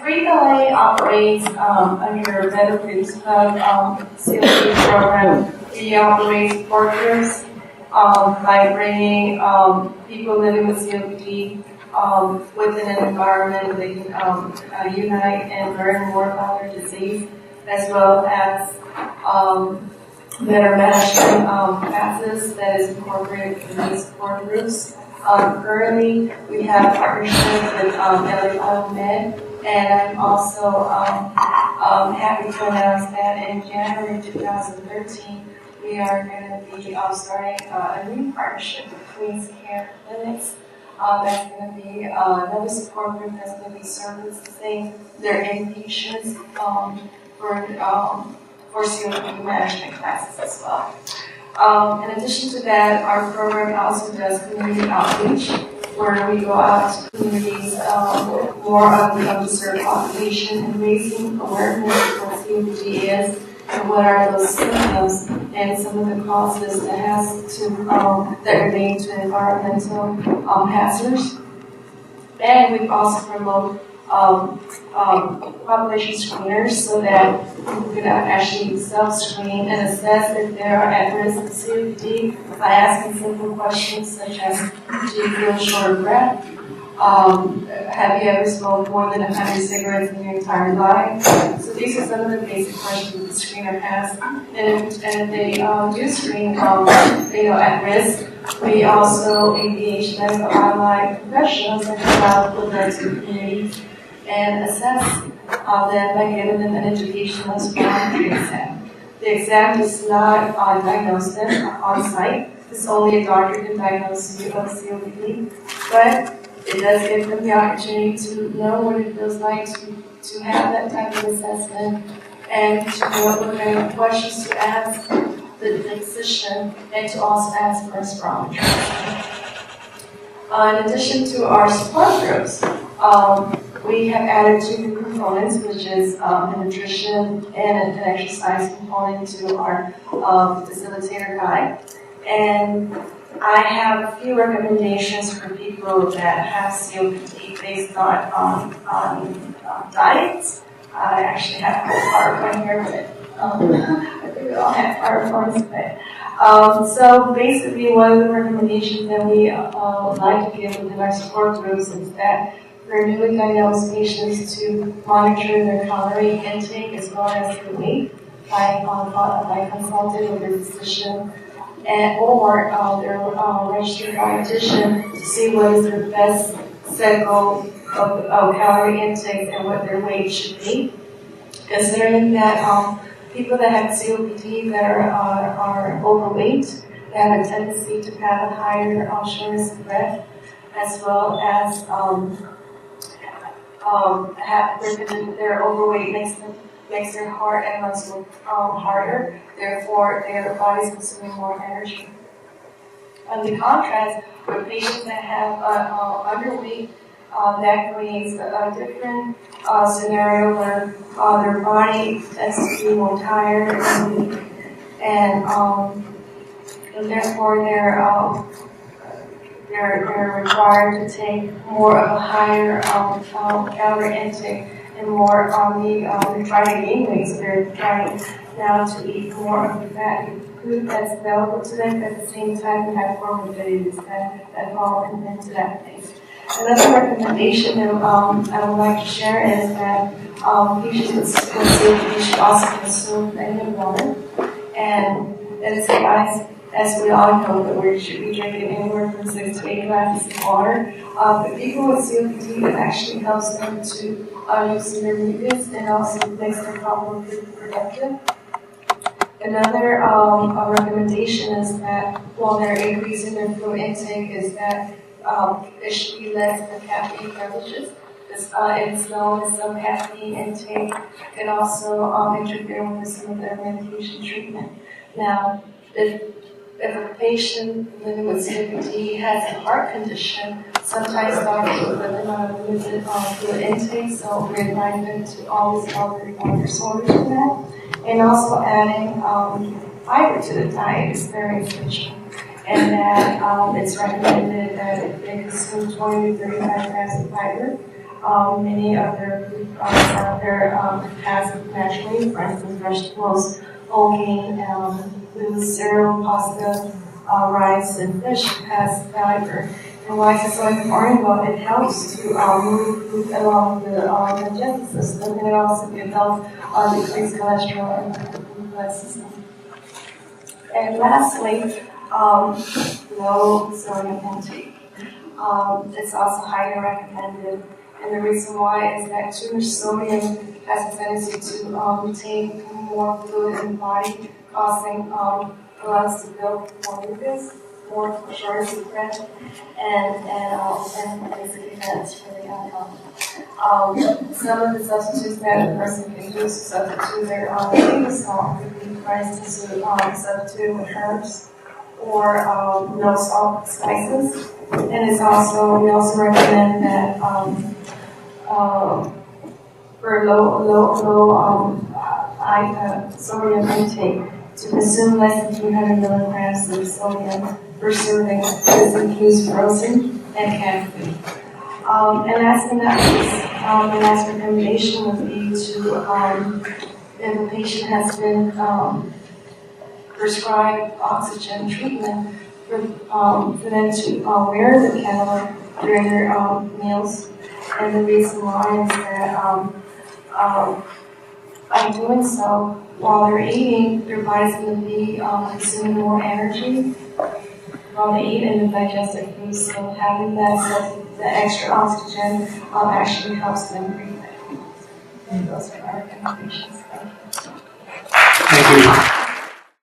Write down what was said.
frequently operates under Better Groups Club COPD program. We operate support groups by bringing people living with COPD within an environment where they can unite and learn more about their disease, as well as better management classes that is incorporated in these support groups. Currently, we have partnerships with LA Med, and I'm also happy to announce that in January 2013, we are going to be starting a new partnership with Queen's Care Clinics. That's going to be another support group that's going to be servicing their inpatients for COPD management classes as well. In addition to that, our program also does community outreach, where we go out to communities more of the underserved population and raising awareness of what COPD is and what are those symptoms and some of the causes that relate to environmental hazards. And we also promote population screeners so that people can actually self-screen and assess if they are at risk of COPD by asking simple questions such as, do you feel short of breath? Have you ever smoked more than 100 cigarettes in your entire life? So these are some of the basic questions the screener asks. And if they do screen at risk, we also engage medical allied professionals that come out with us to communities and assess them by giving them an educational respiratory exam. The exam does not diagnose them on site. It's only a doctor can diagnose you of COPD, but it does give them the opportunity to know what it feels like to have that type of assessment and to know what kind of questions to ask the physician and to also ask for a spirometry. In addition to our support groups, we have added two new components, which is a nutrition and an exercise component to our facilitator guide. And I have a few recommendations for people that have COPD based on diets. I actually have a PowerPoint here, but I think we all have PowerPoints. But so basically, one of the recommendations that we would like to give within our support groups is that for newly diagnosed patients to monitor their calorie intake as well as their weight by consulting with their physician or their registered dietitian to see what is their best cycle of calorie intake and what their weight should be. Considering that people that have COPD that are overweight, they have a tendency to have a higher shortness of breath, as well as their overweight makes their heart and lungs work harder. Therefore, their body is consuming more energy. On the contrast, with patients that have underweight, that creates a different scenario where their body tends to be more tired and weak, and therefore they're required to take more of a higher calorie intake and more on they're trying to gain weight, so they're trying now to eat more of the fatty food that's available to them, but at the same time we have comorbidities that fall into that phase. Another recommendation that I would like to share is that patients with COPD should also consume plenty of water, and that is advised, as we all know, that we should be drinking anywhere from 6 to 8 glasses of water. But people with COPD, it actually helps them to loosen their mucus and also makes their problem productive. Another recommendation is that while they're increasing their fluid intake, is that it should be less than caffeine beverages. It's known that some caffeine intake can also interfere with some of their medication treatment. Now, if a patient living with COPD has a heart condition, sometimes doctors will put them on a limited fluid intake, so we advise them to always follow their source for that. And also adding fiber to the diet is very essential. And that it's recommended that if they consume 20 to 35 grams of fiber many of their food products out there have naturally, for instance, vegetables, oatmeal, with cereal, pasta, rice, and fish has fiber. And why is so important? Well, it helps to move food along the digestive system, and it also can help decrease cholesterol in the blood system. And lastly, low sodium intake. It's also highly recommended. And the reason why is that too much sodium has a tendency to retain more fluid in the body, causing the lungs to build more mucus, more shortness of breath, and basically that's really unhealthy. Some of the substitutes that a person can use to substitute their table salt would be, for instance, substitute with herbs or no salt spices. And we also recommend that for low sodium intake to consume less than 300 milligrams of sodium per serving. This includes frozen and canned food. And last but not least, the last recommendation would be to, if a patient has been prescribed oxygen treatment, for them to wear the cannula during their meals. And the reason why is that by doing so, while they're eating, their body's going to be consuming more energy while they eat in the digestive food. So having the extra oxygen actually helps them breathe. And those are our recommendations. Thank you. Thank you.